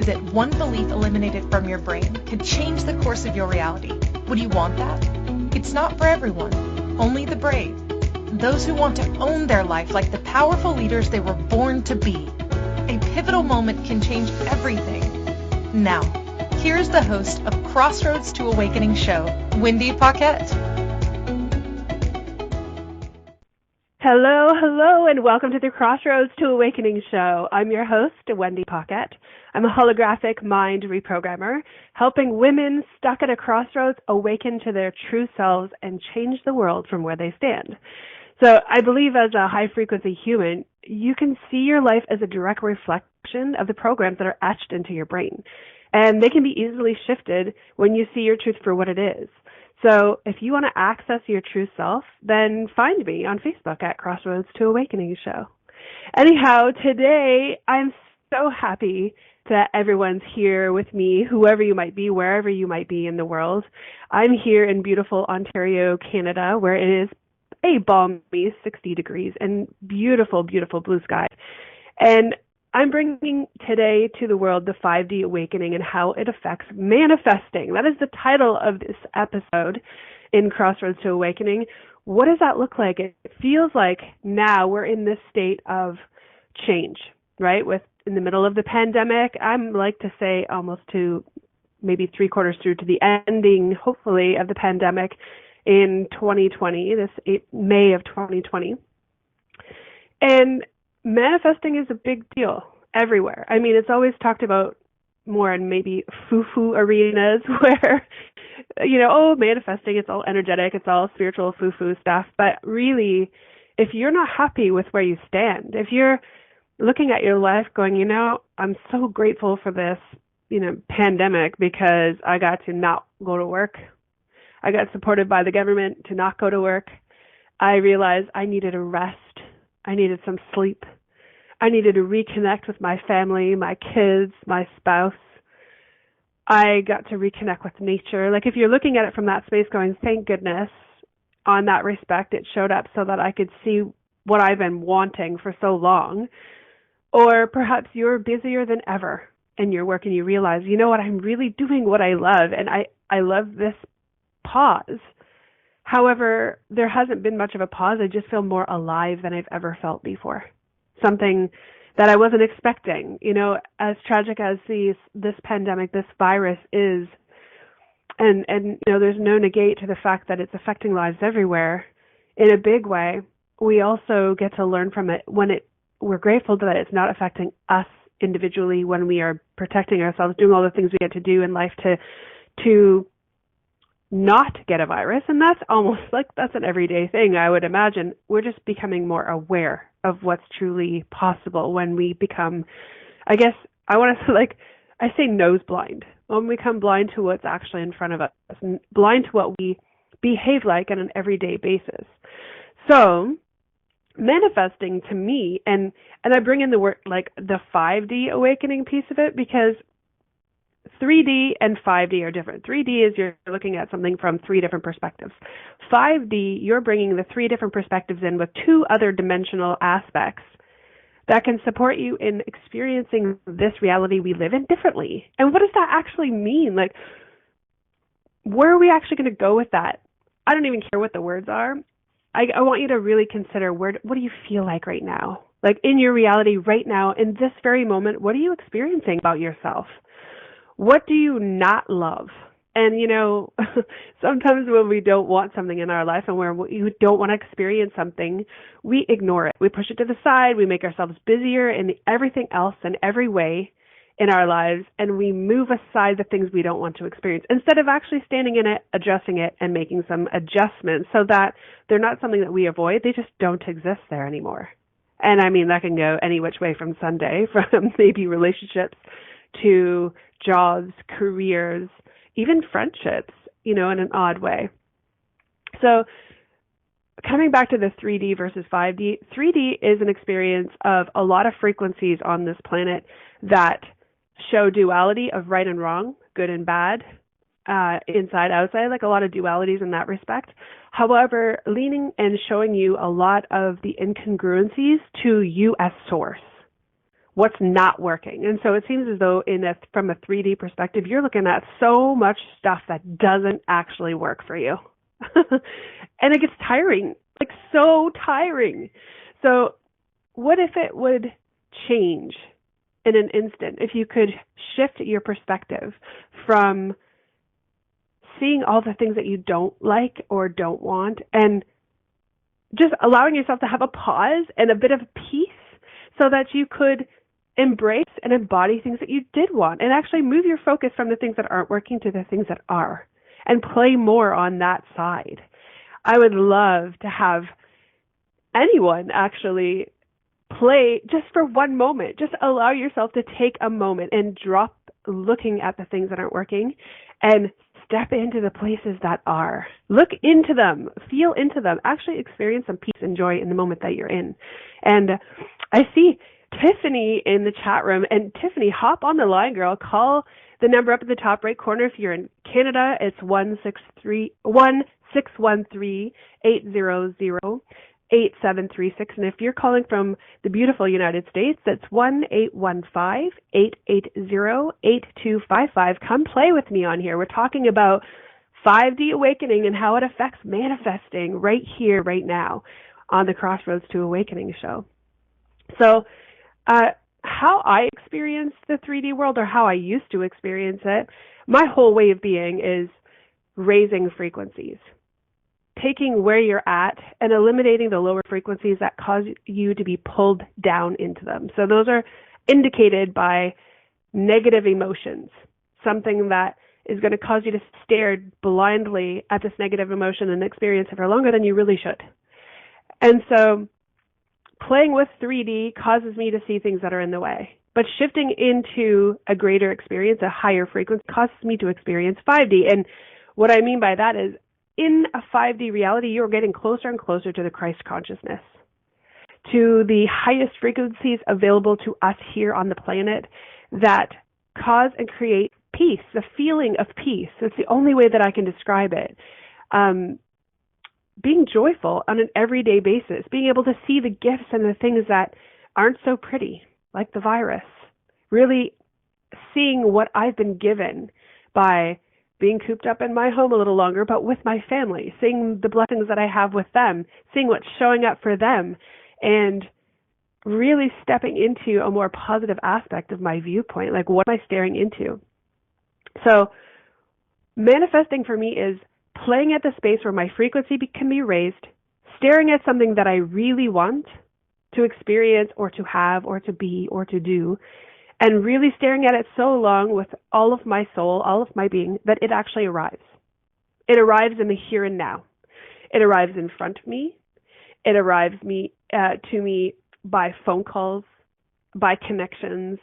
that one belief eliminated from your brain could change the course of your reality. Would you want that? It's not for everyone, only the brave. Those who want to own their life like the powerful leaders they were born to be. A pivotal moment can change everything. Now, here's the host of Crossroads to Awakening show, Wendy Paquette. Hello, and welcome to the Crossroads to Awakening show. I'm your host, Wendy Paquette. I'm a holographic mind reprogrammer, helping women stuck at a crossroads awaken to their true selves and change the world from where they stand. So I believe as a high-frequency human, you can see your life as a direct reflection of the programs that are etched into your brain. And they can be easily shifted when you see your truth for what it is. So if you want to access your true self, then find me on Facebook at Crossroads to Awakening show. Anyhow, today I'm so happy that everyone's here with me, whoever you might be, wherever you might be in the world. I'm here in beautiful Ontario, Canada, where it is a balmy 60 degrees and beautiful, beautiful blue sky. And I'm bringing today to the world the 5D awakening and how it affects manifesting. That is the title of this episode in Crossroads to Awakening. What does that look like? It feels like now we're in this state of change, right? In the middle of the pandemic, I'm like to say almost to maybe 3/4 through to the ending, hopefully, of the pandemic in 2020, May of 2020. And manifesting is a big deal everywhere. I mean, it's always talked about more in maybe foo-foo arenas where, manifesting, it's all energetic, it's all spiritual foo-foo stuff. But really, if you're not happy with where you stand, if you're looking at your life going, I'm so grateful for this, pandemic because I got to not go to work. I got supported by the government to not go to work. I realized I needed a rest. I needed some sleep. I needed to reconnect with my family, my kids, my spouse. I got to reconnect with nature. Like if you're looking at it from that space going, thank goodness, on that respect, it showed up so that I could see what I've been wanting for so long. Or perhaps you're busier than ever in your work and you realize, you know what, I'm really doing what I love and I love this pause. However, there hasn't been much of a pause. I just feel more alive than I've ever felt before. Something that I wasn't expecting. As tragic as this pandemic, this virus is, and there's no negate to the fact that it's affecting lives everywhere in a big way. We also get to learn from it we're grateful that it's not affecting us individually when we are protecting ourselves, doing all the things we get to do in life to not get a virus. And that's almost like that's an everyday thing, I would imagine. We're just becoming more aware of what's truly possible when we become, I guess, I say nose blind. When we become blind to what's actually in front of us, and blind to what we behave like on an everyday basis. So manifesting to me, and I bring in the word like the 5D awakening piece of it because 3D and 5D are different. 3D is you're looking at something from 3 different perspectives. 5D, you're bringing the 3 different perspectives in with 2 other dimensional aspects that can support you in experiencing this reality we live in differently. And what does that actually mean? Like, where are we actually going to go with that? I don't even care what the words are. I want you to really consider what do you feel like right now? Like in your reality right now, in this very moment, what are you experiencing about yourself? What do you not love? And, sometimes when we don't want something in our life and we don't want to experience something, we ignore it. We push it to the side. We make ourselves busier in everything else in every way in our lives, and we move aside the things we don't want to experience instead of actually standing in it, addressing it, and making some adjustments so that they're not something that we avoid. They just don't exist there anymore. And I mean, that can go any which way from Sunday, from maybe relationships to jobs, careers, even friendships, in an odd way. So coming back to the 3D versus 5D, 3D is an experience of a lot of frequencies on this planet that show duality of right and wrong, good and bad, inside, outside, like a lot of dualities in that respect. However, leaning and showing you a lot of the incongruencies to you as source. what's not working. And so it seems as though from a 3D perspective, you're looking at so much stuff that doesn't actually work for you. And it gets tiring, like so tiring. So what if it would change in an instant? If you could shift your perspective from seeing all the things that you don't like or don't want and just allowing yourself to have a pause and a bit of peace so that you could embrace and embody things that you did want and actually move your focus from the things that aren't working to the things that are and play more on that side. I would love to have anyone actually play just for one moment. Just allow yourself to take a moment and drop looking at the things that aren't working and step into the places that are. Look into them, feel into them, actually experience some peace and joy in the moment that you're in. And I see Tiffany in the chat room. And Tiffany, hop on the line, girl. Call the number up at the top right corner. If you're in Canada, it's 1-613-800-8736. And if you're calling from the beautiful United States, that's 1-815-880-8255. Come play with me on here. We're talking about 5D awakening and how it affects manifesting right here, right now on the Crossroads to Awakening show. So how I experience the 3D world, or how I used to experience it, my whole way of being is raising frequencies. Taking where you're at and eliminating the lower frequencies that cause you to be pulled down into them. So those are indicated by negative emotions, something that is going to cause you to stare blindly at this negative emotion and experience it for longer than you really should. And so playing with 3D causes me to see things that are in the way. But shifting into a greater experience, a higher frequency, causes me to experience 5D. And what I mean by that is, in a 5D reality, you're getting closer and closer to the Christ consciousness, to the highest frequencies available to us here on the planet that cause and create peace, the feeling of peace. It's the only way that I can describe it. Being joyful on an everyday basis, being able to see the gifts and the things that aren't so pretty, like the virus, really seeing what I've been given by being cooped up in my home a little longer, but with my family, seeing the blessings that I have with them, seeing what's showing up for them, and really stepping into a more positive aspect of my viewpoint, like what am I staring into? So manifesting for me is playing at the space where my frequency can be raised, staring at something that I really want to experience or to have or to be or to do, and really staring at it so long with all of my soul, all of my being, that it actually arrives. It arrives in the here and now. It arrives in front of me. It arrives to me by phone calls, by connections,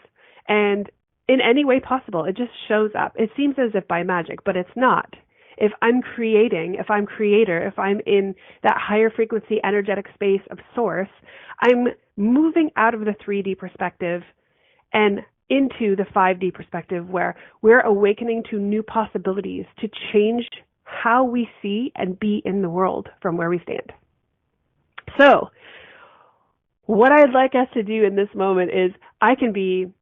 and in any way possible. It just shows up. It seems as if by magic, but it's not. If I'm creating, if I'm creator, if I'm in that higher frequency energetic space of source, I'm moving out of the 3D perspective and into the 5D perspective, where we're awakening to new possibilities to change how we see and be in the world from where we stand. So what I'd like us to do in this moment is, I can be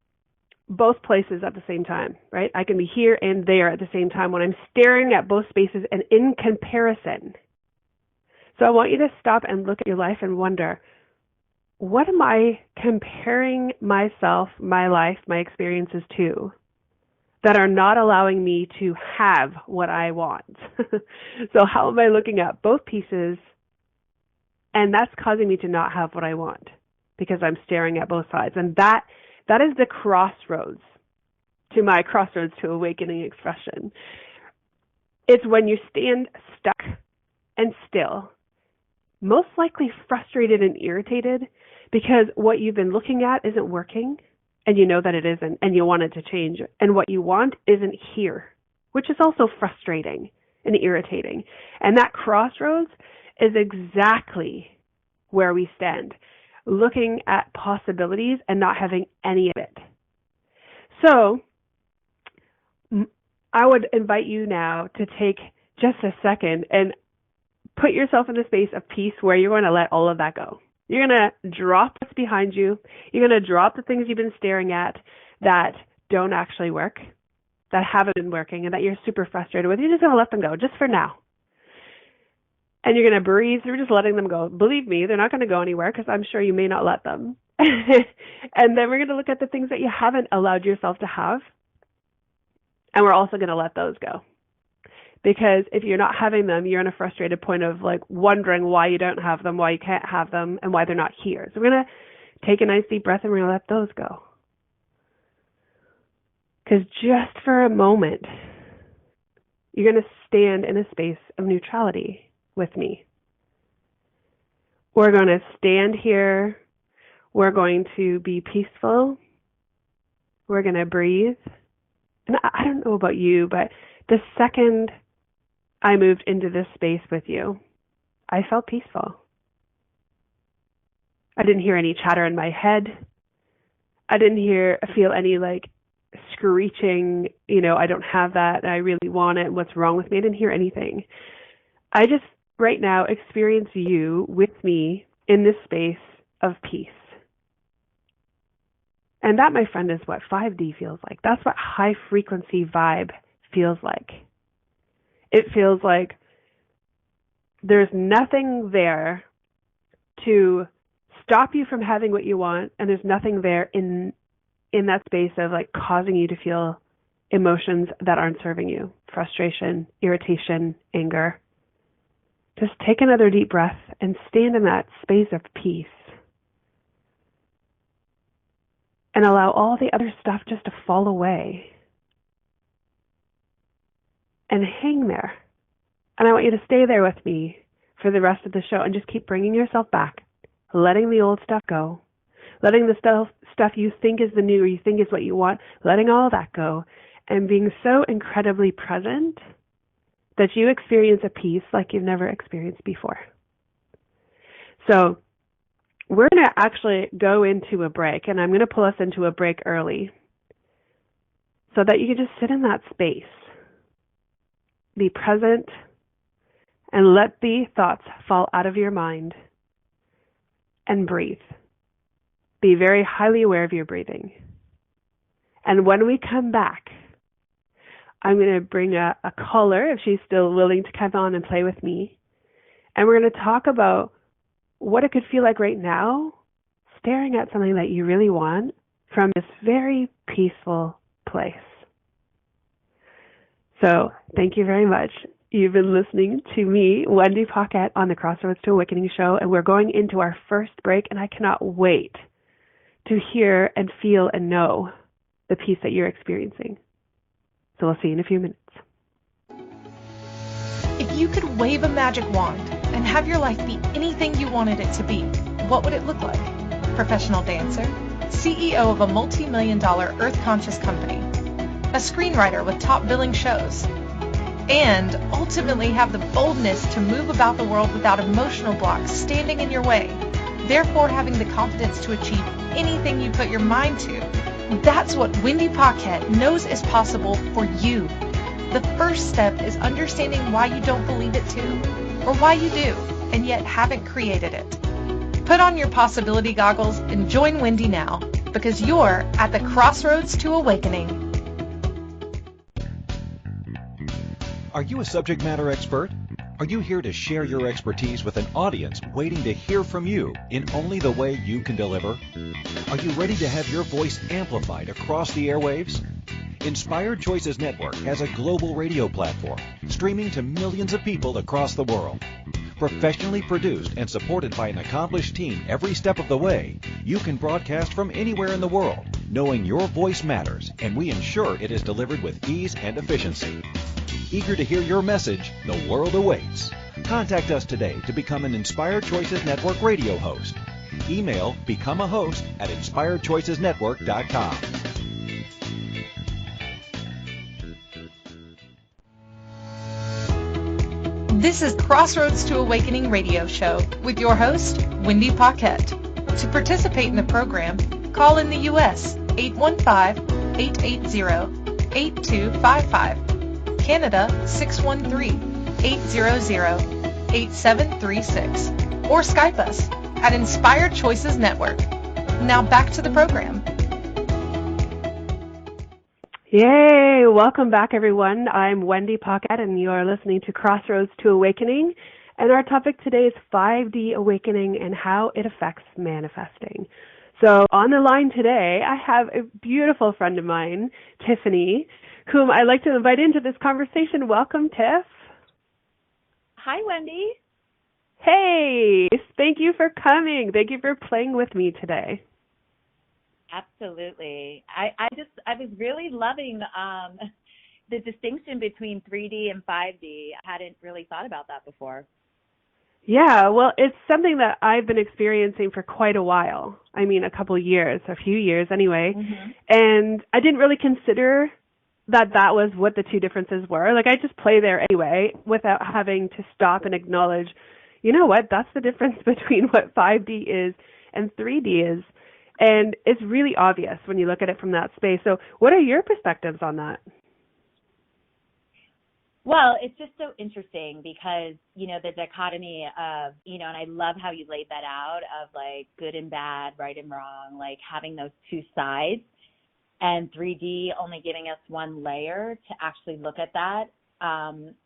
both places at the same time, right? I can be here and there at the same time when I'm staring at both spaces and in comparison. So I want you to stop and look at your life and wonder, what am I comparing myself, my life, my experiences to that are not allowing me to have what I want? So how am I looking at both pieces, and that's causing me to not have what I want because I'm staring at both sides? And that is the crossroads to my Crossroads to Awakening expression. It's when you stand stuck and still, most likely frustrated and irritated because what you've been looking at isn't working, and you know that it isn't, and you want it to change, and what you want isn't here, which is also frustrating and irritating. And that crossroads is exactly where we stand, looking at possibilities and not having any of it. So I would invite you now to take just a second and put yourself in a space of peace where you're going to let all of that go. You're going to drop what's behind you. You're going to drop the things you've been staring at that don't actually work, that haven't been working, and that you're super frustrated with. You're just going to let them go, just for now. And you're going to breathe through just letting them go. Believe me, they're not going to go anywhere because I'm sure you may not let them. And then we're going to look at the things that you haven't allowed yourself to have. And we're also going to let those go. Because if you're not having them, you're in a frustrated point of like wondering why you don't have them, why you can't have them, and why they're not here. So we're going to take a nice deep breath and we're going to let those go. Because just for a moment, you're going to stand in a space of neutrality with me. We're going to stand here. We're going to be peaceful. We're going to breathe. And I don't know about you, but the second I moved into this space with you, I felt peaceful. I didn't hear any chatter in my head. I didn't feel any like screeching, I don't have that, and I really want it, what's wrong with me? I didn't hear anything. I just right now experience you with me in this space of peace. And that, my friend, is what 5D feels like. That's what high frequency vibe feels like. It feels like there's nothing there to stop you from having what you want, and there's nothing there in that space of like causing you to feel emotions that aren't serving you. Frustration, irritation, anger. Just take another deep breath and stand in that space of peace. And allow all the other stuff just to fall away. And hang there. And I want you to stay there with me for the rest of the show and just keep bringing yourself back, letting the old stuff go, letting the stuff you think is the new or you think is what you want, letting all that go, and being so incredibly present that you experience a peace like you've never experienced before. So we're going to actually go into a break, and I'm going to pull us into a break early so that you can just sit in that space. Be present and let the thoughts fall out of your mind and breathe. Be very highly aware of your breathing. And when we come back, I'm going to bring a caller, if she's still willing to come on and play with me. And we're going to talk about what it could feel like right now, staring at something that you really want from this very peaceful place. So thank you very much. You've been listening to me, Wendy Paquette, on the Crossroads to Awakening show, and we're going into our first break, and I cannot wait to hear and feel and know the peace that you're experiencing. So we'll see you in a few minutes. If you could wave a magic wand and have your life be anything you wanted it to be, what would it look like? Professional dancer, CEO of a multi-million-dollar earth-conscious company, a screenwriter with top billing shows, and ultimately have the boldness to move about the world without emotional blocks standing in your way, therefore having the confidence to achieve anything you put your mind to. That's what Wendy Paquette knows is possible for you. The first step is understanding why you don't believe it too, or why you do, and yet haven't created it. Put on your possibility goggles and join Wendy now, because you're at the Crossroads to Awakening. Are you a subject matter expert? Are you here to share your expertise with an audience waiting to hear from you in only the way you can deliver? Are you ready to have your voice amplified across the airwaves? Inspired Choices Network has a global radio platform streaming to millions of people across the world. Professionally produced and supported by an accomplished team every step of the way, you can broadcast from anywhere in the world, knowing your voice matters, and we ensure it is delivered with ease and efficiency. Eager to hear your message, the world awaits. Contact us today to become an Inspired Choices Network radio host. Email becomeahost@inspiredchoicesnetwork.com. This is Crossroads to Awakening radio show with your host, Wendy Paquette. To participate in the program, call in the U.S. 815-880-8255. Canada 613-800-8736, or Skype us at Inspired Choices Network. Now back to the program. Yay! Welcome back, everyone. I'm Wendy Paquette, and you are listening to Crossroads to Awakening. And our topic today is 5D awakening and how it affects manifesting. So on the line today, I have a beautiful friend of mine, Tiffany, whom I'd like to invite into this conversation. Welcome, Tiff. Hi, Wendy. Hey, thank you for coming. Thank you for playing with me today. Absolutely. I was really loving the distinction between 3D and 5D. I hadn't really thought about that before. Yeah, well, it's something that I've been experiencing for quite a while. I mean, a few years anyway. Mm-hmm. And I didn't really consider that was what the two differences were. Like, I just play there anyway without having to stop and acknowledge, you know what, that's the difference between what 5D is and 3D is. And it's really obvious when you look at it from that space. So what are your perspectives on that? Well, it's just so interesting because, the dichotomy of, and I love how you laid that out of like good and bad, right and wrong, like having those two sides, and 3D only giving us one layer to actually look at that.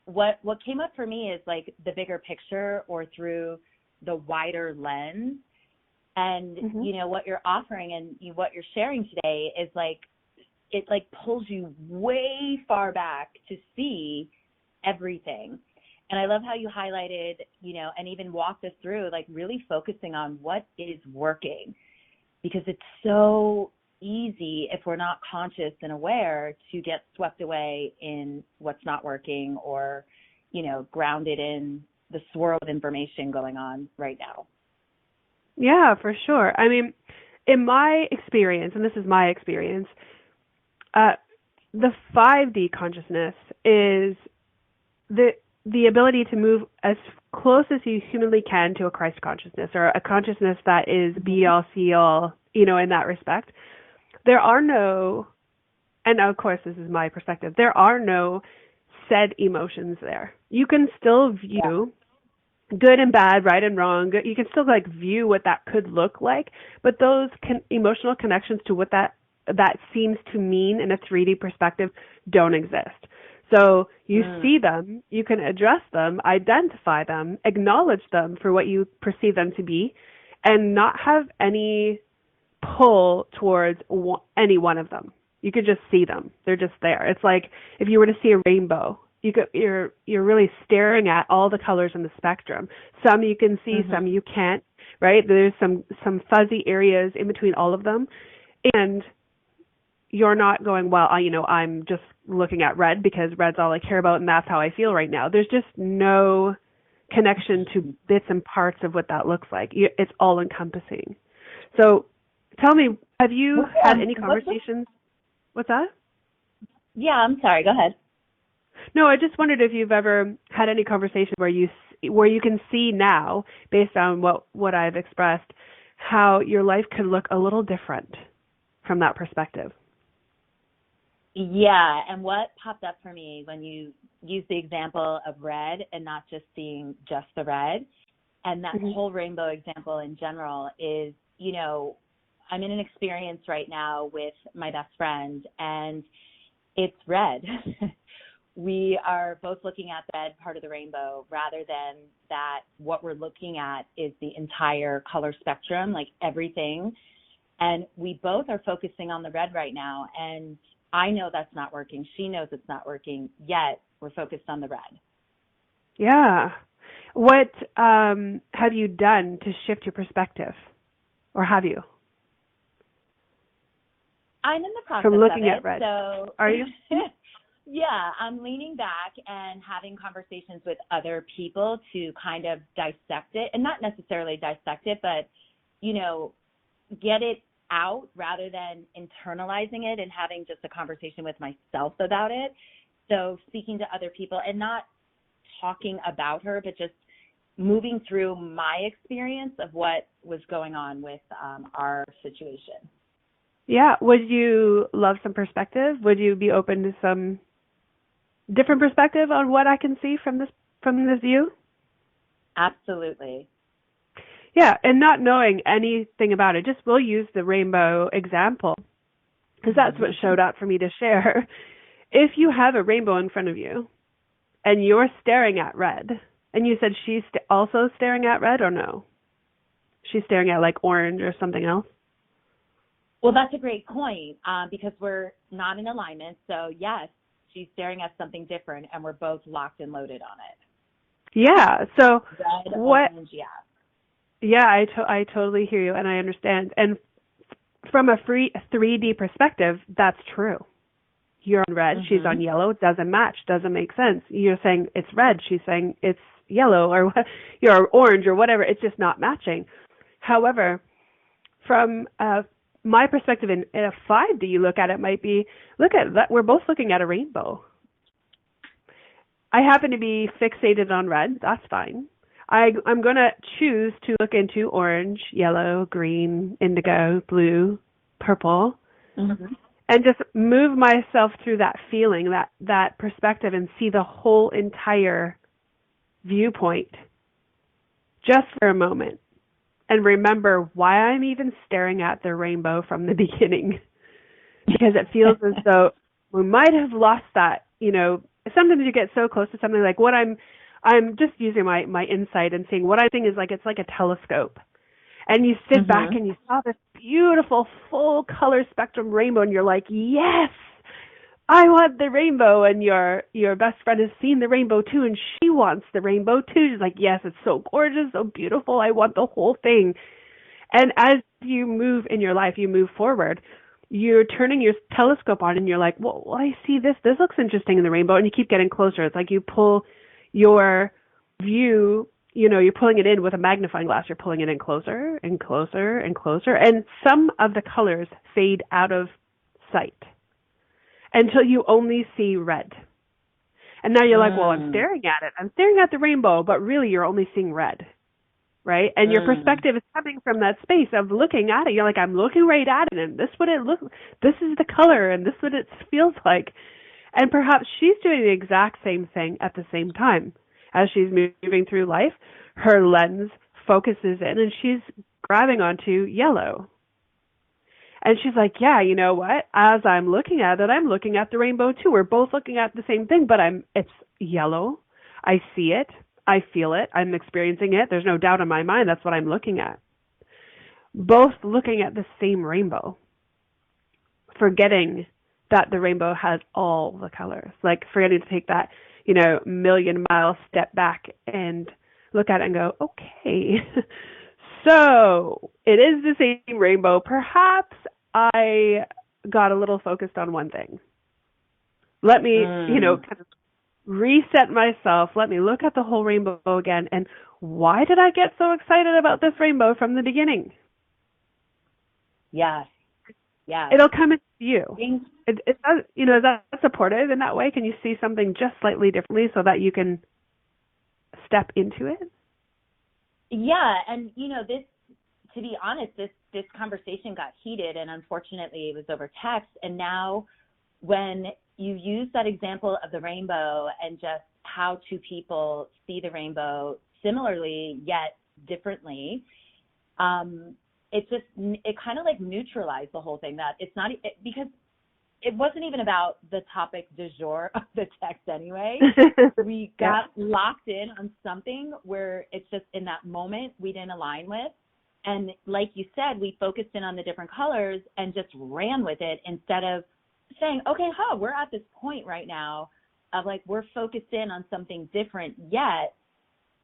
What came up for me is like the bigger picture or through the wider lens. And, what you're offering and what you're sharing today is like, it like pulls you way far back to see everything. And I love how you highlighted, and even walked us through like really focusing on what is working, because it's so easy if we're not conscious and aware to get swept away in what's not working or, grounded in the swirl of information going on right now. Yeah, for sure. I mean, in my experience, and this is my experience, the 5D consciousness is the ability to move as close as you humanly can to a Christ consciousness, or a consciousness that is be all, see all, in that respect. There are no, and of course this is my perspective, there are no said emotions there. You can still view good and bad, right and wrong. You can still like view what that could look like, but those emotional connections to what that seems to mean in a 3D perspective don't exist. So you see them, you can address them, identify them, acknowledge them for what you perceive them to be, and not have any pull towards any one of them. You could just see them. They're just there. It's like if you were to see a rainbow, you're really staring at all the colors in the spectrum. Some you can see, some you can't, right? There's some fuzzy areas in between all of them. And you're not going, well, I'm just looking at red because red's all I care about and that's how I feel right now. There's just no connection to bits and parts of what that looks like. It's all encompassing. So tell me, have you had any conversations? What's that? Yeah, I'm sorry. Go ahead. No, I just wondered if you've ever had any conversation where you can see now, based on what I've expressed, how your life could look a little different from that perspective. Yeah, and what popped up for me when you used the example of red and not just seeing just the red, and that whole rainbow example in general is, I'm in an experience right now with my best friend, and it's red. We are both looking at the red part of the rainbow rather than that what we're looking at is the entire color spectrum, like everything. And we both are focusing on the red right now. And I know that's not working. She knows it's not working, yet we're focused on the red. Yeah. What have you done to shift your perspective? Or have you? I'm in the process from looking of it, at red. So are you? Yeah, I'm leaning back and having conversations with other people to kind of dissect it, and not necessarily dissect it, but, get it out rather than internalizing it and having just a conversation with myself about it. So speaking to other people and not talking about her, but just moving through my experience of what was going on with our situation. Yeah. Would you love some perspective? Would you be open to some different perspective on what I can see from this view? Absolutely. Yeah, and not knowing anything about it. Just we'll use the rainbow example because that's what showed up for me to share. If you have a rainbow in front of you and you're staring at red, and you said she's also staring at red or no? She's staring at like orange or something else? Well, that's a great point because we're not in alignment. So, yes, she's staring at something different and we're both locked and loaded on it. Yeah. So red, what? Orange, yeah. Yeah, I totally hear you and I understand. And from a 3D perspective, that's true. You're on red, she's on yellow, doesn't match, doesn't make sense. You're saying it's red, she's saying it's yellow, or you're orange or whatever. It's just not matching. However, from my perspective in a 5D, you look at it might be, look at that, we're both looking at a rainbow. I happen to be fixated on red, that's fine. I'm going to choose to look into orange, yellow, green, indigo, blue, purple, and just move myself through that feeling, that perspective, and see the whole entire viewpoint just for a moment. And remember why I'm even staring at the rainbow from the beginning. Because it feels as though we might have lost that, sometimes you get so close to something like what I'm just using my insight and seeing what I think is like, it's like a telescope. And you sit back and you saw this beautiful full color spectrum rainbow and you're like, yes, I want the rainbow. And your best friend has seen the rainbow too and she wants the rainbow too. She's like, yes, it's so gorgeous, so beautiful. I want the whole thing. And as you move in your life, you move forward, you're turning your telescope on and you're like, well, I see this. This looks interesting in the rainbow. And you keep getting closer. It's like you pull your view, you're pulling it in with a magnifying glass. You're pulling it in closer and closer and closer. And some of the colors fade out of sight until you only see red. And now you're like, well, I'm staring at it. I'm staring at the rainbow, but really you're only seeing red, right? And your perspective is coming from that space of looking at it. You're like, I'm looking right at it, and this is the color, and this is what it feels like. And perhaps she's doing the exact same thing at the same time. As she's moving through life, her lens focuses in and she's grabbing onto yellow. And she's like, yeah, you know what? As I'm looking at it, I'm looking at the rainbow too. We're both looking at the same thing, but it's yellow. I see it. I feel it. I'm experiencing it. There's no doubt in my mind that's what I'm looking at. Both looking at the same rainbow, forgetting that the rainbow has all the colors, like forgetting to take that, million-mile step back and look at it and go, okay, so it is the same rainbow. Perhaps I got a little focused on one thing. Let me, kind of reset myself. Let me look at the whole rainbow again. And why did I get so excited about this rainbow from the beginning? Yes. Yeah. It'll come into you. Is that supportive in that way? Can you see something just slightly differently so that you can step into it? Yeah. And, this, to be honest, this conversation got heated and unfortunately it was over text. And now when you use that example of the rainbow and just how two people see the rainbow similarly yet differently, it kind of like neutralized the whole thing, that it's not, because it wasn't even about the topic du jour of the text anyway. We got locked in on something where it's just in that moment we didn't align with. And like you said, we focused in on the different colors and just ran with it instead of saying, okay, we're at this point right now of like, we're focused in on something different yet.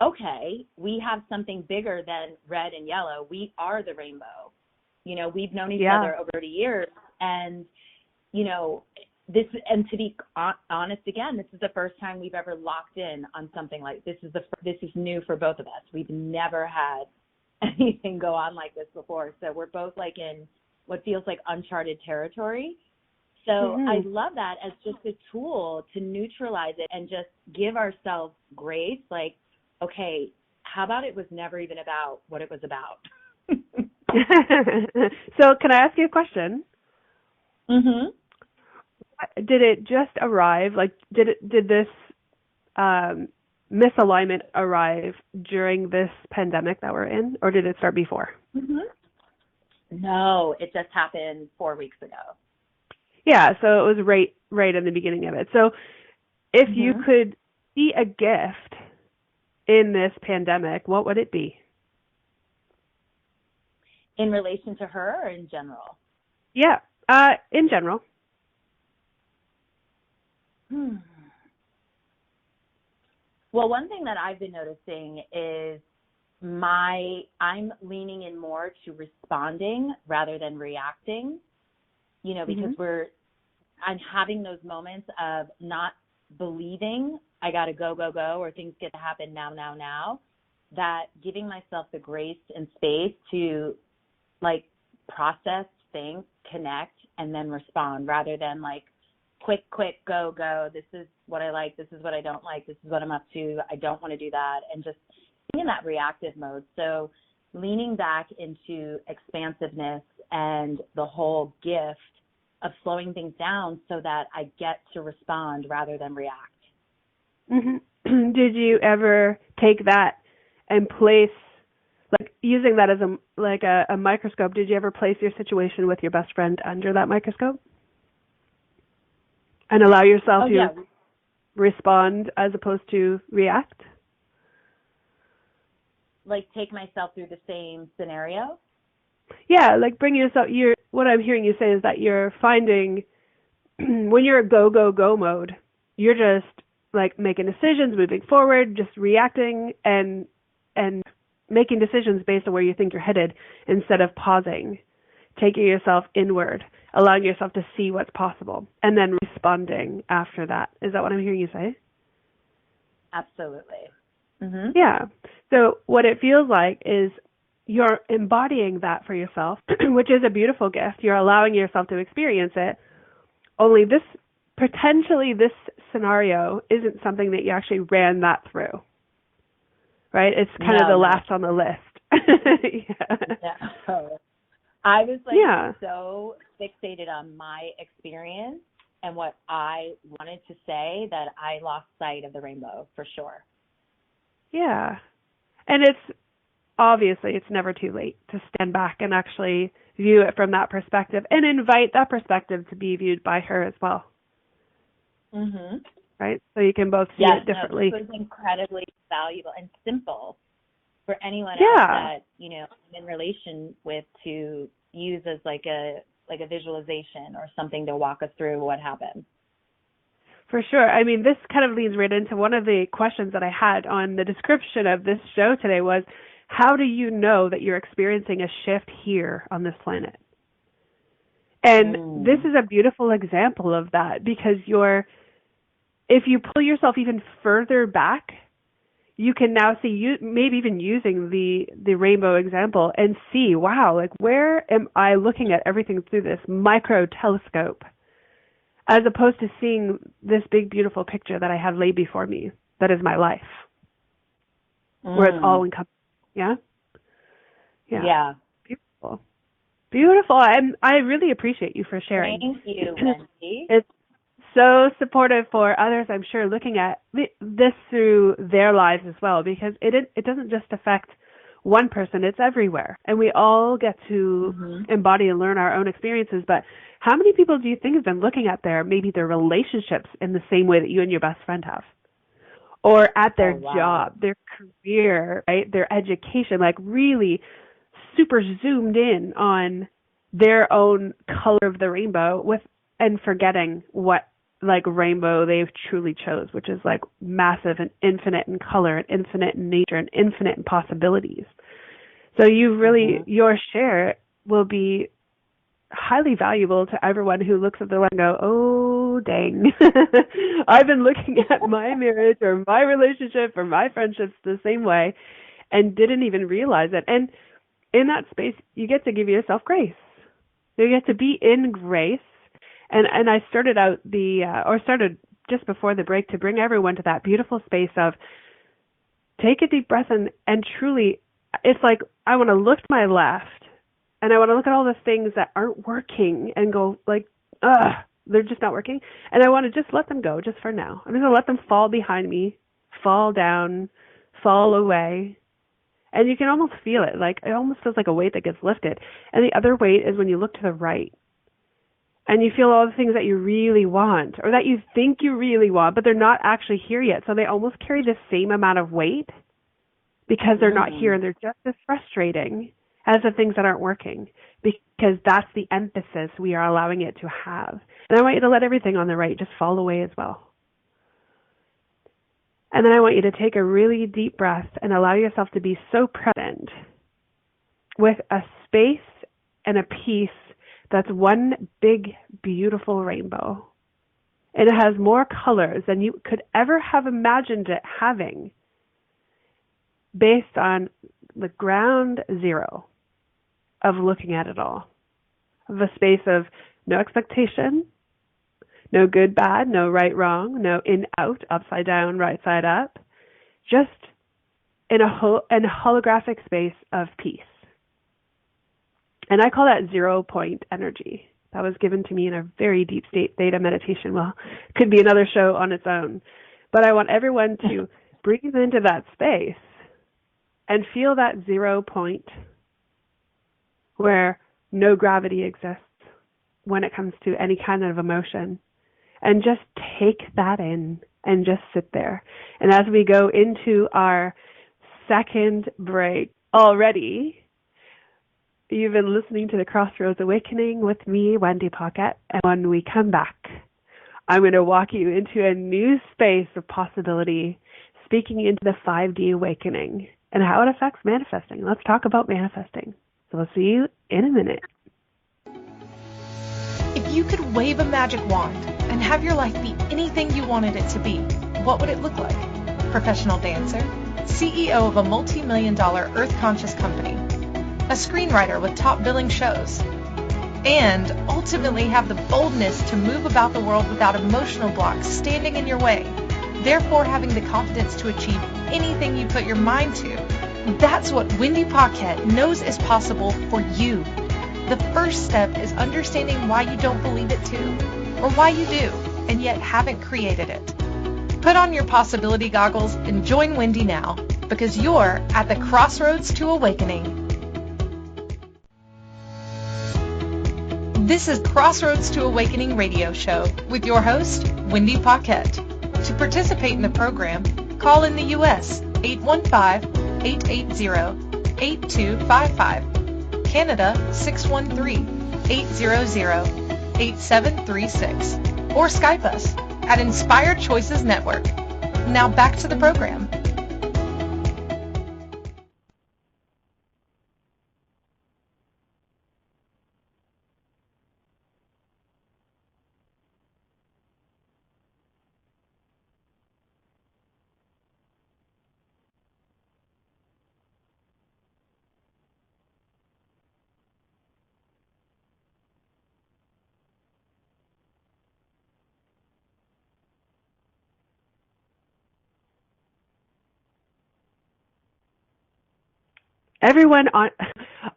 Okay, we have something bigger than red and yellow. We are the rainbow. We've known each other over 30 years. And, this, and to be honest, again, this is the first time we've ever locked in on something like this. This is new for both of us. We've never had anything go on like this before. So we're both like in what feels like uncharted territory. So I love that as just a tool to neutralize it and just give ourselves grace. Like, okay, how about it was never even about what it was about? So can I ask you a question? Did it just arrive? Like, did this misalignment arrive during this pandemic that we're in, or did it start before? Mm-hmm. No, it just happened 4 weeks ago. Yeah, so it was right in the beginning of it. So if you could see a gift in this pandemic, what would it be? In relation to her or in general? Yeah, in general. Well, one thing that I've been noticing is I'm leaning in more to responding rather than reacting, because I'm having those moments of not believing I got to go, or things get to happen now, that giving myself the grace and space to like process, think, connect, and then respond rather than like quick, go. This is what I like. This is what I don't like. This is what I'm up to. I don't want to do that. And just being in that reactive mode. So leaning back into expansiveness and the whole gift of slowing things down so that I get to respond rather than react. Mm-hmm. Did you ever take that and place, like using that as a microscope, did you ever place your situation with your best friend under that microscope? And allow yourself to respond as opposed to react? Like take myself through the same scenario? Yeah, like bring yourself, what I'm hearing you say is that you're finding when you're a go mode, you're just like making decisions, moving forward, just reacting and making decisions based on where you think you're headed instead of pausing, taking yourself inward, allowing yourself to see what's possible, and then responding after that. Is that what I'm hearing you say? Absolutely. Yeah. So what it feels like is you're embodying that for yourself, which is a beautiful gift. You're allowing yourself to experience it. Only this scenario isn't something that you actually ran that through, right? It's kind of the last on the list. I was so fixated on my experience and what I wanted to say that I lost sight of the rainbow for sure. Yeah. And it's never too late to stand back and actually view it from that perspective and invite that perspective to be viewed by her as well. Right? So you can both see it differently. This was incredibly valuable and simple for anyone else that, I'm in relation with to use as like a visualization or something to walk us through what happened. For sure. I mean, this kind of leads right into one of the questions that I had on the description of this show today was, how do you know that you're experiencing a shift here on this planet? And this is a beautiful example of that because if you pull yourself even further back, you can now see, maybe even using the rainbow example and see, wow, like where am I looking at everything through this micro telescope as opposed to seeing this big, beautiful picture that I have laid before me that is my life, where it's all encompassing. Yeah? Yeah. Beautiful. Beautiful. I really appreciate you for sharing. Thank you, Wendy. It's so supportive for others, I'm sure, looking at this through their lives as well, because it doesn't just affect one person, it's everywhere. And we all get to embody and learn our own experiences. But how many people do you think have been looking at their relationships in the same way that you and your best friend have? Or at their job, their career, right? Their education, like really super zoomed in on their own color of the rainbow and forgetting what like rainbow they've truly chose, which is like massive and infinite in color and infinite in nature and infinite in possibilities. So you really, your share will be highly valuable to everyone who looks at the one and go, oh, dang, I've been looking at my marriage or my relationship or my friendships the same way and didn't even realize it. And in that space, you get to give yourself grace. You get to be in grace. And I started just before the break to bring everyone to that beautiful space of take a deep breath and truly, it's like I want to look to my left and I want to look at all the things that aren't working and go like, they're just not working. And I want to just let them go just for now. I'm going to let them fall behind me fall down, fall away. And you can almost feel it. Like it almost feels like a weight that gets lifted. And the other weight is when you look to the right and you feel all the things that you really want or that you think you really want, but they're not actually here yet. So they almost carry the same amount of weight because they're not here, and they're just as frustrating as the things that aren't working, because that's the emphasis we are allowing it to have. And I want you to let everything on the right just fall away as well. And then I want you to take a really deep breath and allow yourself to be so present with a space and a piece that's one big, beautiful rainbow. And it has more colors than you could ever have imagined it having based on the ground zero of looking at it all. Of a space of no expectation, no good, bad, no right, wrong, no in, out, upside down, right side up. Just in a holographic space of peace. And I call that 0 point energy. That was given to me in a very deep State Theta Meditation. Well, it could be another show on its own. But I want everyone to breathe into that space and feel that 0 point where no gravity exists when it comes to any kind of emotion. And just take that in and just sit there. And as we go into our second break already, you've been listening to the Crossroads Awakening with me, Wendy Paquette. And when we come back, I'm going to walk you into a new space of possibility, speaking into the 5D awakening and how it affects manifesting. Let's talk about manifesting. So we'll see you in a minute. If you could wave a magic wand and have your life be anything you wanted it to be, what would it look like? Professional dancer, CEO of a multi-million-dollar earth-conscious company, a screenwriter with top billing shows, and ultimately have the boldness to move about the world without emotional blocks standing in your way, therefore having the confidence to achieve anything you put your mind to. That's what Wendy Paquette knows is possible for you. The first step is understanding why you don't believe it too, or why you do, and yet haven't created it. Put on your possibility goggles and join Wendy now, because you're at the Crossroads to Awakening. This is Crossroads to Awakening radio show with your host, Wendy Paquette. To participate in the program, call in the U.S. 815-880-8255. Canada 613-800-8736, or Skype us at Inspired Choices Network. Now back to the program.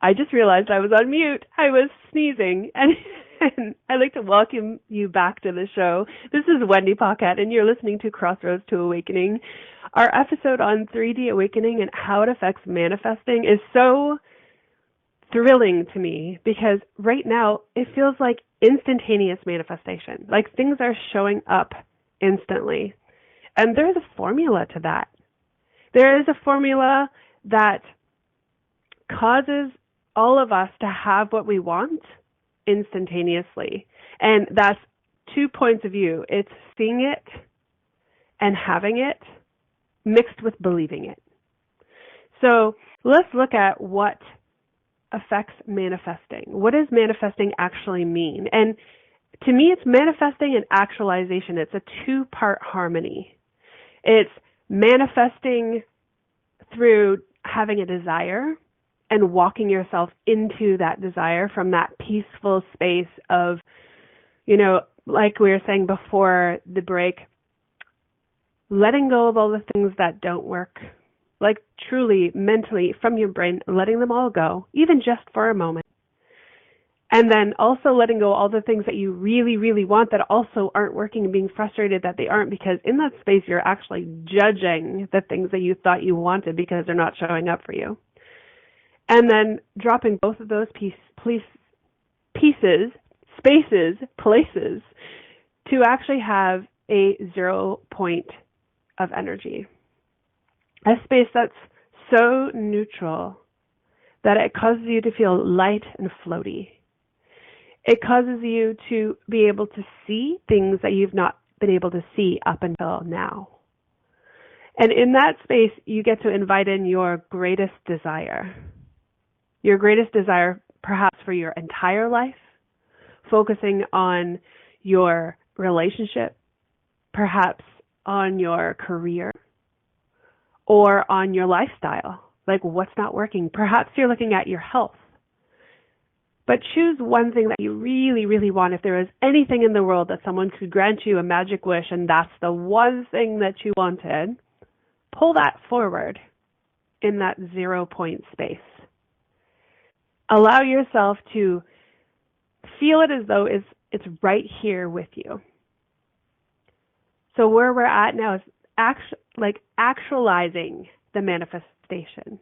I just realized I was on mute. I was sneezing, and I'd like to welcome you back to the show. This is Wendy Paquette, and you're listening to Crossroads to Awakening. Our episode on 3D Awakening and how it affects manifesting is so thrilling to me because right now it feels like instantaneous manifestation. Like things are showing up instantly. And there's a formula to that. There is a formula that causes all of us to have what we want instantaneously. And that's 2 points of view. It's seeing it and having it mixed with believing it. So let's look at what affects manifesting. What does manifesting actually mean? And to me, it's manifesting and actualization. It's a two-part harmony. It's manifesting through having a desire and walking yourself into that desire from that peaceful space of, like we were saying before the break, letting go of all the things that don't work, like truly mentally from your brain, letting them all go, even just for a moment. And then also letting go all the things that you really, really want that also aren't working and being frustrated that they aren't, because in that space you're actually judging the things that you thought you wanted because they're not showing up for you. And then dropping both of those pieces, spaces, places to actually have a 0 point of energy. A space that's so neutral that it causes you to feel light and floaty. It causes you to be able to see things that you've not been able to see up until now. And in that space, you get to invite in your greatest desire. Your greatest desire, perhaps for your entire life, focusing on your relationship, perhaps on your career, or on your lifestyle, like what's not working. Perhaps you're looking at your health. But choose one thing that you really, really want. If there is anything in the world that someone could grant you a magic wish and that's the one thing that you wanted, pull that forward in that 0 point space. Allow yourself to feel it as though it's right here with you. So where we're at now is actualizing the manifestation.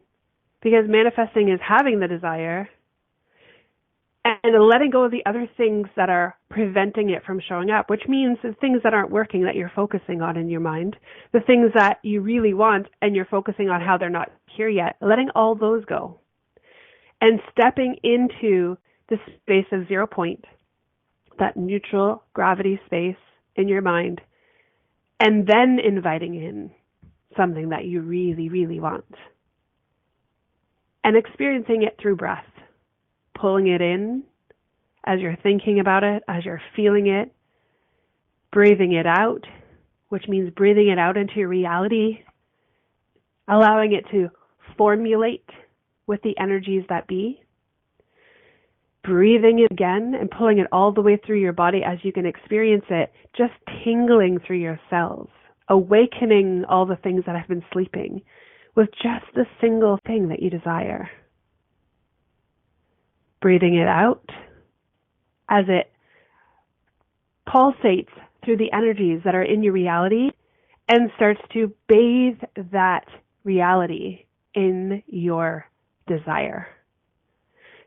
Because manifesting is having the desire and letting go of the other things that are preventing it from showing up, which means the things that aren't working that you're focusing on in your mind, the things that you really want and you're focusing on how they're not here yet, letting all those go. And stepping into the space of 0 point, that neutral gravity space in your mind, and then inviting in something that you really, really want. And experiencing it through breath, pulling it in as you're thinking about it, as you're feeling it, breathing it out, which means breathing it out into your reality, allowing it to formulate with the energies that be, breathing it again and pulling it all the way through your body as you can experience it, just tingling through your cells, awakening all the things that have been sleeping with just the single thing that you desire. Breathing it out as it pulsates through the energies that are in your reality and starts to bathe that reality in your desire.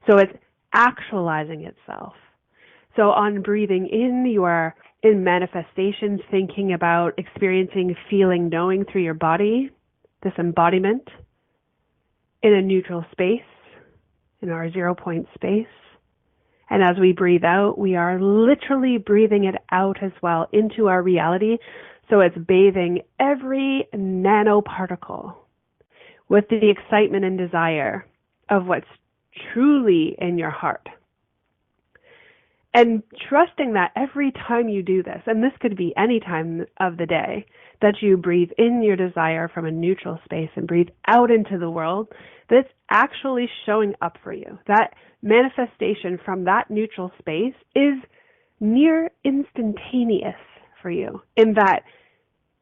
So it's actualizing itself. So on breathing in, you are in manifestation, thinking about, experiencing, feeling, knowing through your body, this embodiment in a neutral space, in our 0 point space. And as we breathe out, we are literally breathing it out as well into our reality. So it's bathing every nanoparticle with the excitement and desire of what's truly in your heart. And trusting that every time you do this, and this could be any time of the day, that you breathe in your desire from a neutral space and breathe out into the world, that's actually showing up for you. That manifestation from that neutral space is near instantaneous for you, in that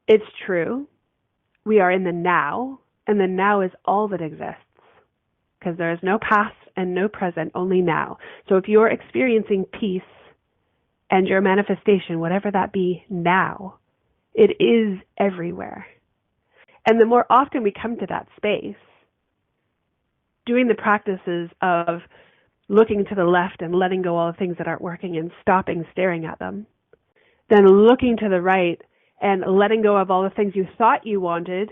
it's true. We are in the now, and the now is all that exists, because there is no past and no present, only now. So if you're experiencing peace and your manifestation, whatever that be now, it is everywhere. And the more often we come to that space, doing the practices of looking to the left and letting go all the things that aren't working and stopping staring at them, then looking to the right and letting go of all the things you thought you wanted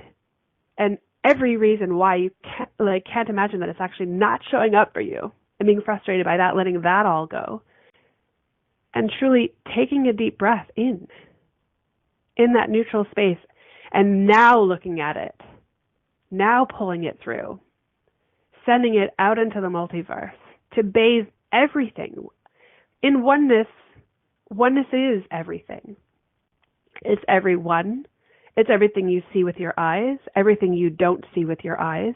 and every reason why you can't imagine that it's actually not showing up for you and being frustrated by that, letting that all go. And truly taking a deep breath in that neutral space, and now looking at it, now pulling it through, sending it out into the multiverse to bathe everything. In oneness, oneness is everything. It's everyone. It's everything you see with your eyes, everything you don't see with your eyes.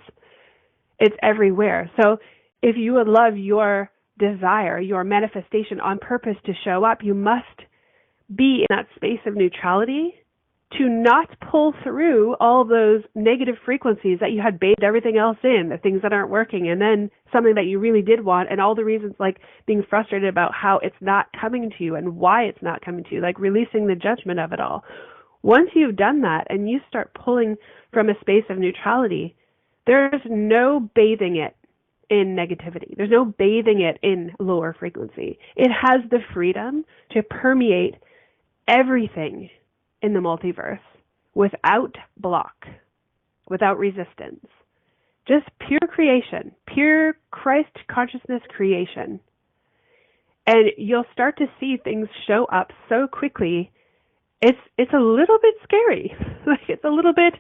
It's everywhere. So if you would love your desire, your manifestation on purpose to show up, you must be in that space of neutrality to not pull through all those negative frequencies that you had bathed everything else in, the things that aren't working, and then something that you really did want, and all the reasons, like being frustrated about how it's not coming to you and why it's not coming to you, like releasing the judgment of it all. Once you've done that and you start pulling from a space of neutrality, there's no bathing it in negativity. There's no bathing it in lower frequency. It has the freedom to permeate everything in the multiverse without block, without resistance. Just pure creation, pure Christ consciousness creation. And you'll start to see things show up so quickly. It's a little bit scary. Like, it's a little bit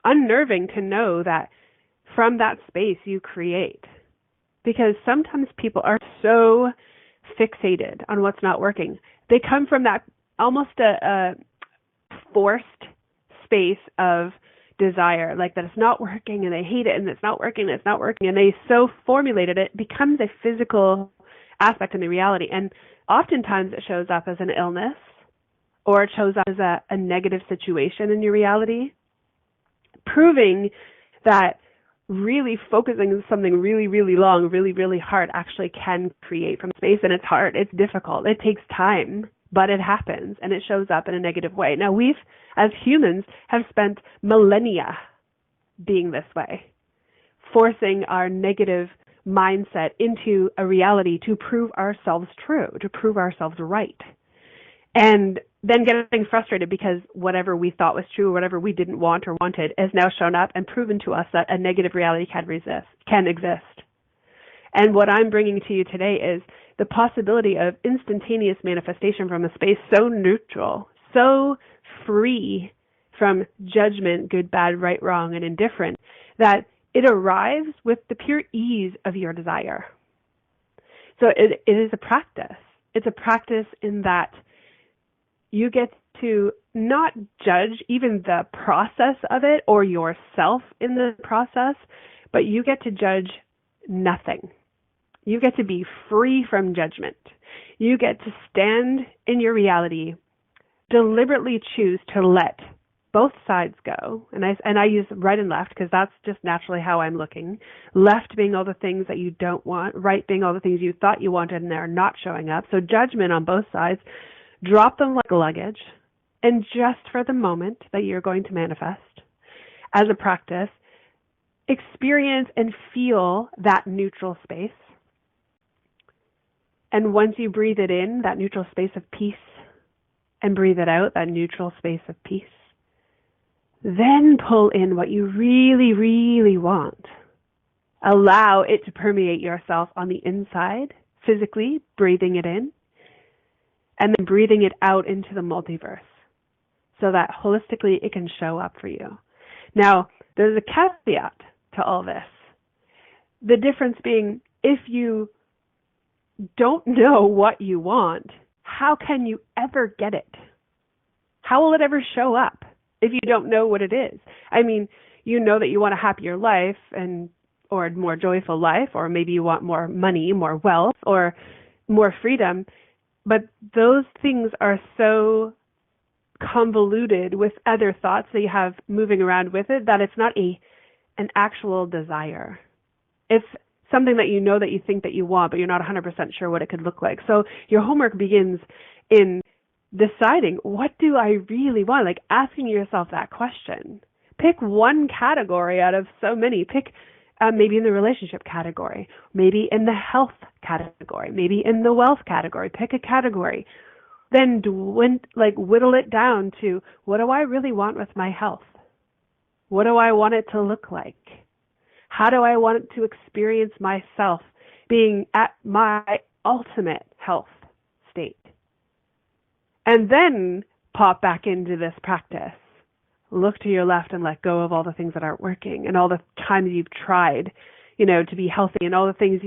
unnerving to know that from that space you create. Because sometimes people are so fixated on what's not working. They come from that almost a forced space of desire, like that it's not working and they hate it and it's not working and it's not working, and they so formulated it becomes a physical aspect in the reality. And oftentimes it shows up as an illness, or it shows up as a negative situation in your reality, proving that really focusing on something really, really long, really, really hard actually can create from space. And it's hard, it's difficult, it takes time, but it happens, and it shows up in a negative way. Now, we've, as humans, have spent millennia being this way, forcing our negative mindset into a reality to prove ourselves true, to prove ourselves right. And then getting frustrated because whatever we thought was true, or whatever we didn't want or wanted, has now shown up and proven to us that a negative reality can exist. And what I'm bringing to you today is the possibility of instantaneous manifestation from a space so neutral, so free from judgment, good, bad, right, wrong, and indifferent, that it arrives with the pure ease of your desire. So it is a practice. It's a practice in that you get to not judge even the process of it or yourself in the process, but you get to judge nothing. You get to be free from judgment. You get to stand in your reality, deliberately choose to let both sides go. And I use right and left because that's just naturally how I'm looking. Left being all the things that you don't want, right being all the things you thought you wanted and they're not showing up. So judgment on both sides. Drop them like luggage. And just for the moment that you're going to manifest, as a practice, experience and feel that neutral space. And once you breathe it in, that neutral space of peace, and breathe it out, that neutral space of peace, then pull in what you really, really want. Allow it to permeate yourself on the inside, physically, breathing it in, and then breathing it out into the multiverse so that holistically it can show up for you. Now, there's a caveat to all this. The difference being, if you don't know what you want, how can you ever get it? How will it ever show up if you don't know what it is? I mean, you know that you want a happier life or a more joyful life, or maybe you want more money, more wealth, or more freedom. But those things are so convoluted with other thoughts that you have moving around with it that it's not an actual desire. It's something that you know that you think that you want, but you're not 100% sure what it could look like. So your homework begins in deciding, what do I really want? Like asking yourself that question. Pick one category out of so many. Pick maybe in the relationship category, maybe in the health category, maybe in the wealth category. Pick a category. Then whittle it down to, what do I really want with my health? What do I want it to look like? How do I want it to experience myself being at my ultimate health state? And then pop back into this practice. Look to your left and let go of all the things that aren't working and all the times you've tried, to be healthy, and all the things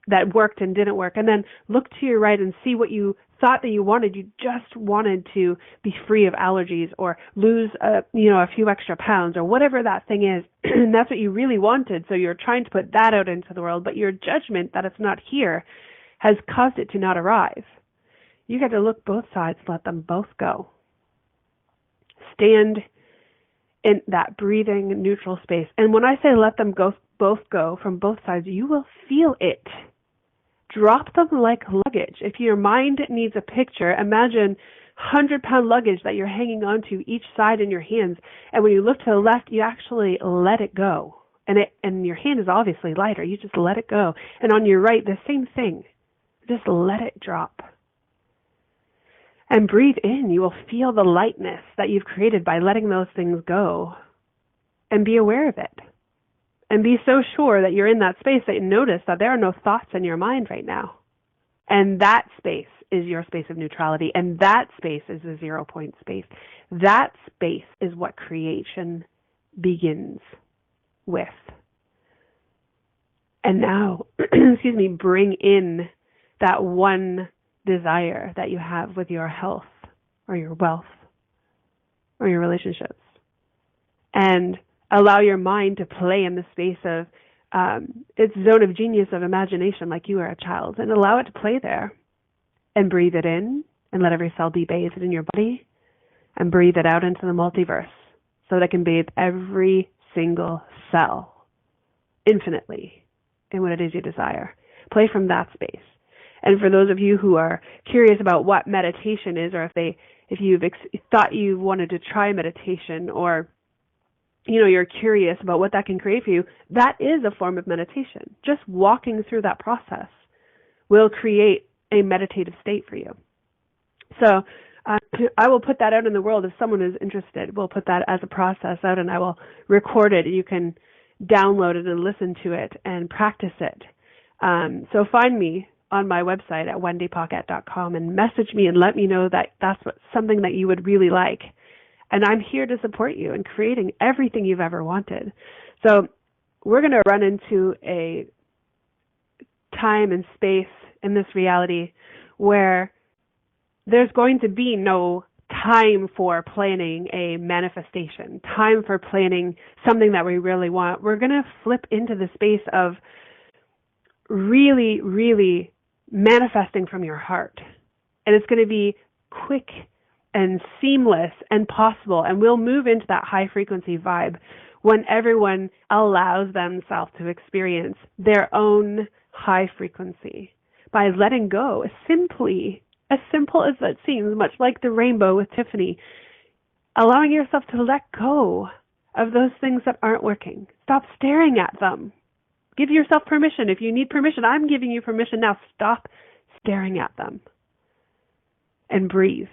that worked and didn't work. And then look to your right and see what you thought that you wanted. You just wanted to be free of allergies or lose, a few extra pounds or whatever that thing is. And that's what you really wanted. So you're trying to put that out into the world, but your judgment that it's not here has caused it to not arrive. You got to look both sides, let them both go. stand in that breathing neutral space. And when I say let them both go from both sides, you will feel it. Drop them like luggage. If your mind needs a picture, imagine 100-pound luggage that you're hanging onto each side in your hands. And when you look to the left, you actually let it go. And your hand is obviously lighter. You just let it go. And on your right, the same thing. Just let it drop. And breathe in. You will feel the lightness that you've created by letting those things go. And be aware of it. And be so sure that you're in that space that you notice that there are no thoughts in your mind right now. And that space is your space of neutrality. And that space is the 0 point space. That space is what creation begins with. And now, bring in that one desire that you have with your health or your wealth or your relationships. And allow your mind to play in the space of its zone of genius of imagination like you are a child, and allow it to play there. And breathe it in and let every cell be bathed in your body, and breathe it out into the multiverse so that it can bathe every single cell infinitely in what it is you desire. Play from that space. And for those of you who are curious about what meditation is, or if you've thought you wanted to try meditation, or you're curious about what that can create for you, that is a form of meditation. Just walking through that process will create a meditative state for you. So I will put that out in the world if someone is interested. We'll put that as a process out, and I will record it. You can download it and listen to it and practice it. So find me on my website at wendypaquette.com and message me and let me know that that's something that you would really like. And I'm here to support you in creating everything you've ever wanted. So we're going to run into a time and space in this reality where there's going to be no time for planning a manifestation, time for planning something that we really want. We're going to flip into the space of really, really manifesting from your heart. And it's going to be quick and seamless and possible. And we'll move into that high frequency vibe when everyone allows themselves to experience their own high frequency by letting go, simply, as simple as that seems, much like the rainbow with Tiffany, allowing yourself to let go of those things that aren't working. Stop staring at them. Give yourself permission. If you need permission, I'm giving you permission now. Stop staring at them and breathe.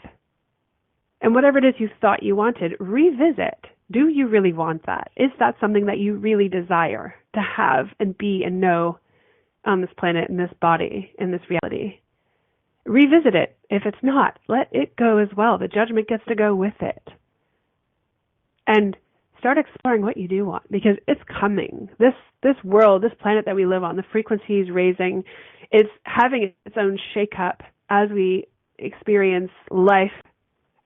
And whatever it is you thought you wanted, revisit. Do you really want that? Is that something that you really desire to have and be and know on this planet, in this body, in this reality? Revisit it. If it's not, let it go as well. The judgment gets to go with it. And start exploring what you do want, because it's coming. This world, this planet that we live on, the frequency is raising. It's having its own shake-up as we experience life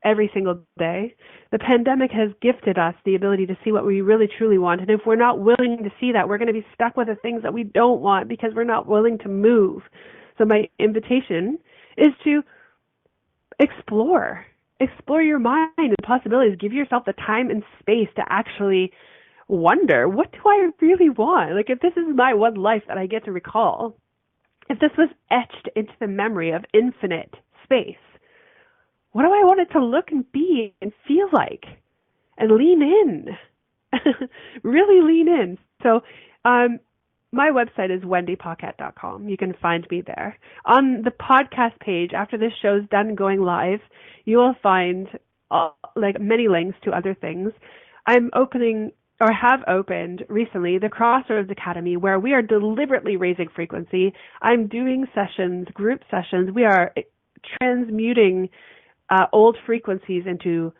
every single day. The pandemic has gifted us the ability to see what we really truly want. And if we're not willing to see that, we're going to be stuck with the things that we don't want because we're not willing to move. So my invitation is to explore your mind and possibilities. Give yourself the time and space to actually wonder, what do I really want? Like, if this is my one life that I get to recall, if this was etched into the memory of infinite space, what do I want it to look and be and feel like? And lean in. Really lean in. So my website is wendypaquette.com. You can find me there. On the podcast page, after this show's done going live, you will find many links to other things. I'm opening, or have opened recently, the Crossroads Academy, where we are deliberately raising frequency. I'm doing sessions, group sessions. We are transmuting old frequencies into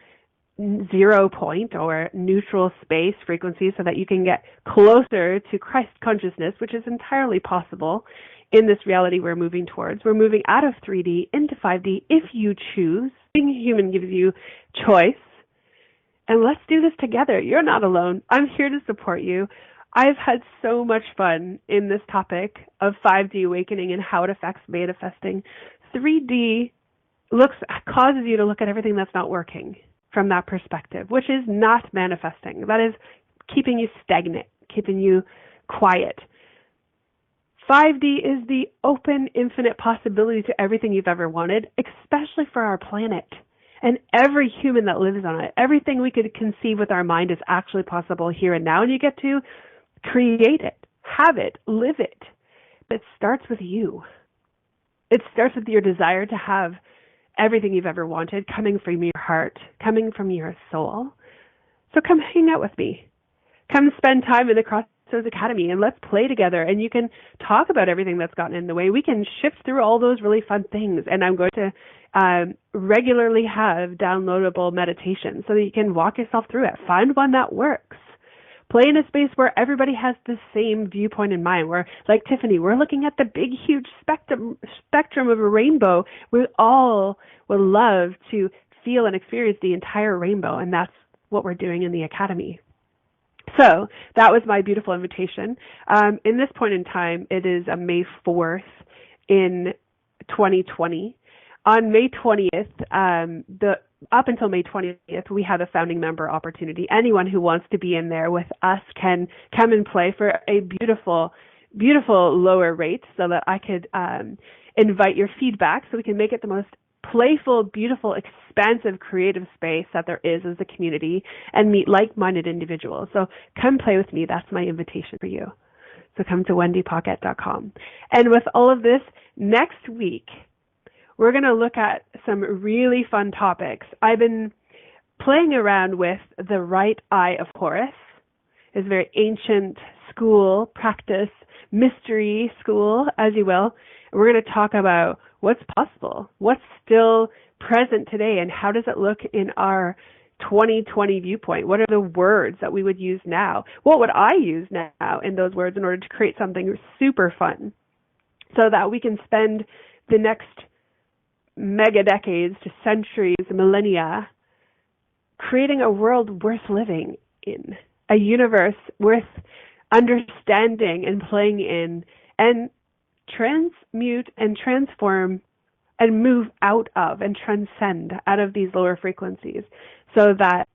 0 point or neutral space frequencies so that you can get closer to Christ consciousness, which is entirely possible in this reality we're moving towards. We're moving out of 3D into 5D if you choose. Being human gives you choice. And let's do this together. You're not alone. I'm here to support you. I've had so much fun in this topic of 5D awakening and how it affects manifesting. 3D causes you to look at everything that's not working from that perspective, which is not manifesting. That is keeping you stagnant, keeping you quiet. 5D is the open, infinite possibility to everything you've ever wanted, especially for our planet and every human that lives on it. Everything we could conceive with our mind is actually possible here and now, and you get to create it, have it, live it. But it starts with you. It starts with your desire to have everything you've ever wanted coming from your heart, coming from your soul. So come hang out with me. Come spend time in the Crossroads Academy and let's play together, and you can talk about everything that's gotten in the way. We can shift through all those really fun things, and I'm going to regularly have downloadable meditations so that you can walk yourself through it. Find one that works. Play in a space where everybody has the same viewpoint in mind, where, like Tiffany, we're looking at the big, huge spectrum of a rainbow. We all would love to feel and experience the entire rainbow, and that's what we're doing in the Academy. So that was my beautiful invitation. In this point in time, it is May 4th in 2020. On May 20th, up until May 20th, we have a founding member opportunity. Anyone who wants to be in there with us can come and play for a beautiful, beautiful lower rate so that I could invite your feedback so we can make it the most playful, beautiful, expansive, creative space that there is as a community and meet like-minded individuals. So come play with me. That's my invitation for you. So come to wendypaquette.com. And with all of this, next week, we're going to look at some really fun topics. I've been playing around with the right eye of Horus. It's a very ancient school, practice, mystery school, as you will. And we're going to talk about what's possible, what's still present today, and how does it look in our 2020 viewpoint? What are the words that we would use now? What would I use now in those words in order to create something super fun so that we can spend the next mega decades to centuries, millennia, creating a world worth living in, a universe worth understanding and playing in, and transmute and transform and move out of and transcend out of these lower frequencies so that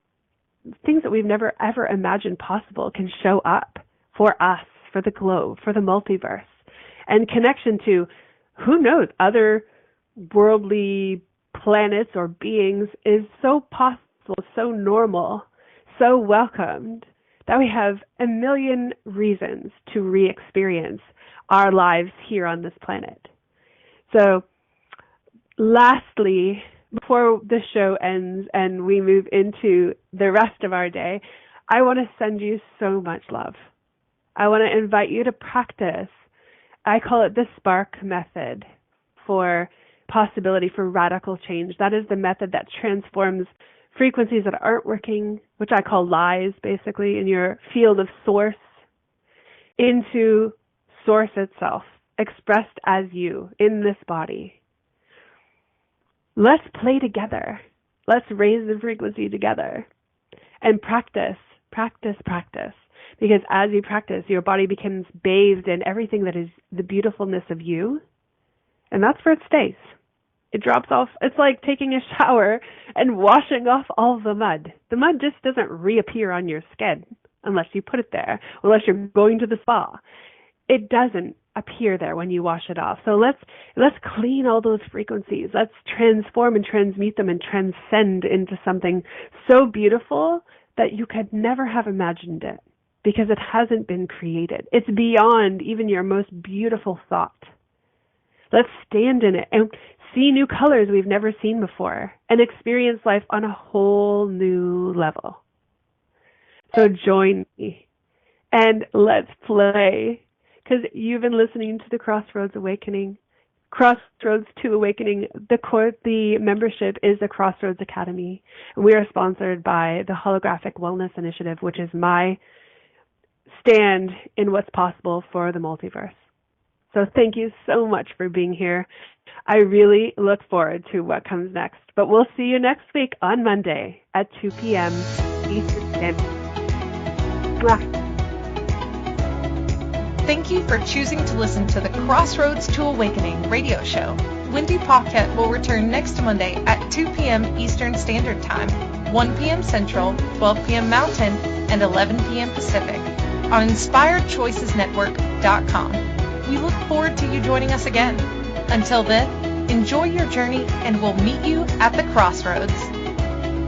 things that we've never ever imagined possible can show up for us, for the globe, for the multiverse, and connection to, who knows, other worldly planets or beings is so possible, so normal, so welcomed that we have a million reasons to re-experience our lives here on this planet. So lastly, before the show ends and we move into the rest of our day, I want to send you so much love. I want to invite you to practice. I call it the Spark Method for possibility, for radical change. That is the method that transforms frequencies that aren't working, which I call lies, basically, in your field of source, into source itself, expressed as you in this body. Let's play together. Let's raise the frequency together and practice, practice, practice. Because as you practice, your body becomes bathed in everything that is the beautifulness of you, and that's where it stays. It drops off. It's like taking a shower and washing off all the mud. The mud just doesn't reappear on your skin unless you put it there, unless you're going to the spa. It doesn't appear there when you wash it off. So let's clean all those frequencies. Let's transform and transmute them and transcend into something so beautiful that you could never have imagined it because it hasn't been created. It's beyond even your most beautiful thought. Let's stand in it and see new colors we've never seen before and experience life on a whole new level. So join me and let's play, because you've been listening to the Crossroads Awakening. Crossroads to Awakening, the membership is the Crossroads Academy. We are sponsored by the Holographic Wellness Initiative, which is my stand in what's possible for the multiverse. So thank you so much for being here. I really look forward to what comes next. But we'll see you next week on Monday at 2 p.m. Eastern Standard Time. Thank you for choosing to listen to the Crossroads to Awakening radio show. Wendy Paquette will return next Monday at 2 p.m. Eastern Standard Time. 1 p.m. Central, 12 p.m. Mountain, and 11 p.m. Pacific on InspiredChoicesNetwork.com. We look forward to you joining us again. Until then, enjoy your journey and we'll meet you at the crossroads.